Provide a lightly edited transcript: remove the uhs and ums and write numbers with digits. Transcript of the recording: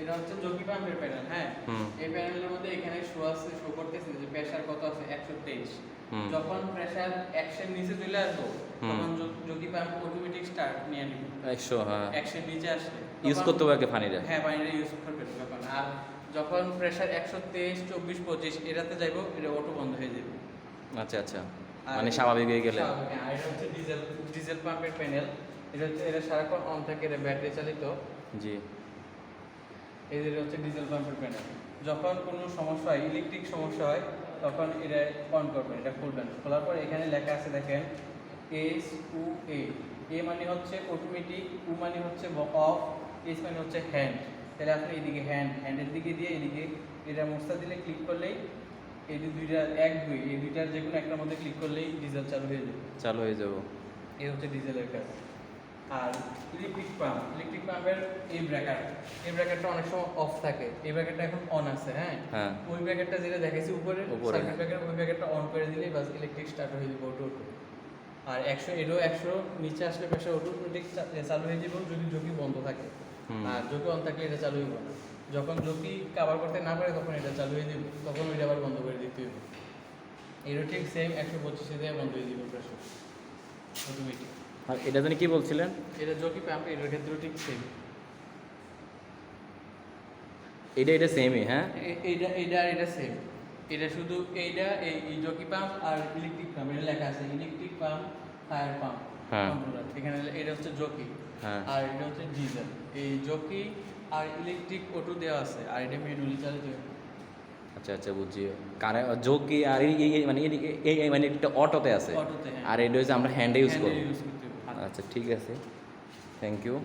এটা হচ্ছে জকি পাম্পের প্যানেল। হ্যাঁ, এই প্যানেলের মধ্যে এখানে শো করতেছে যে প্রেসার কত আছে 123। যখন প্রেসার 100 এর নিচে চলে আসবে তখন জকি পাম্প অটোমেটিক স্টার্ট নিয়ে নেবে 100। হ্যাঁ, 100 এর নিচে আসলে ইউজ করতে হবে আগে পানিটা। হ্যাঁ, পানিটা ইউজ করবে তখন। আর যখন প্রেসার 123, 24, 25 এটাতে যাইবো, এটা অটো বন্ধ হয়ে যাবে। আচ্ছা আচ্ছা, মানে স্বাভাবিক হয়ে গেলে। আর এটা হচ্ছে ডিজেল পাম্পের প্যানেল। এটা সারাক্ষণ অন থাকে, এটা ব্যাটারি চালিত। জি, এই যে হচ্ছে ডিজেল পাম্পের প্যানেল। যখন কোনো সমস্যা হয়, ইলেকট্রিক সমস্যা হয়, তখন এটা অন করবেন, এটা খুলবেন। খোলার পর এখানে লেখা আছে দেখেন SUA। এ মানে হচ্ছে অটোমেটিক, উ মানে হচ্ছে অফ, এস মানে হচ্ছে হ্যান্ড। তাহলে আপনি এদিকে হ্যান্ডের দিকে দিয়ে এদিকে এটা মোস্তা দিলে, ক্লিক করলেই এই দুইটা 1, 2 এই দুইটার যে কোনো একটার মধ্যে ক্লিক করলেই ডিজেল চালু হয়ে যাবে। এই হচ্ছে ডিজেলের কাজ। আর ইলেকট্রিক পাম্পের এই ব্রেকারটা অনেক সময় অফ থাকে, এই ব্রেকারটা এখন অন আছে। হ্যাঁ, ওই ব্রেকারটা যেটা দেখাইছি উপরে সার্কিট ব্রেকার, ওই ব্রেকারটা অন করে দিলেই বাস ইলেকট্রিক স্টার্ট হয়ে যাবে অটো। আর 100 নিচে আসলে প্রেসার অটোমেটিক চালু হয়ে যাবে যদি জকি বন্ধ থাকে। আর জকি অন থাকলে এটা চালু হইব না। যখন জকি কভার করতে না পারে তখন এটা চালু হয়ে যাবে, তখন ওইটা আবার বন্ধ করে দিতে হবে। এটা ঠিক সেম 125 দিয়ে বন্ধ হয়ে যাবে প্রেসার অটোমেটিক। আর এটা জানি কি বলছিলেন? এটা জকি পাম্প, এটার ক্ষেত্রেও ঠিক সেম। এটা সেমই। হ্যাঁ, এটা সেম। এটা শুধু এই জকি পাম্প আর ইলেকট্রিক পাম্প, এটা লেখা আছে electric pump, fire pump controller. এখানে এটা হচ্ছে জকি, আর এটা হচ্ছে ডিজেল। এই জকি আর ইলেকট্রিক অটো দেওয়া আছে, আর এটা ম্যানুয়ালি চালিত। আচ্ছা আচ্ছা, বুঝছি। জকি আর মানে একটা অটোতে আছে, আর এটা হচ্ছে আমরা হ্যান্ডে ইউজ করব। আচ্ছা, ঠিক আছে, থ্যাংক ইউ।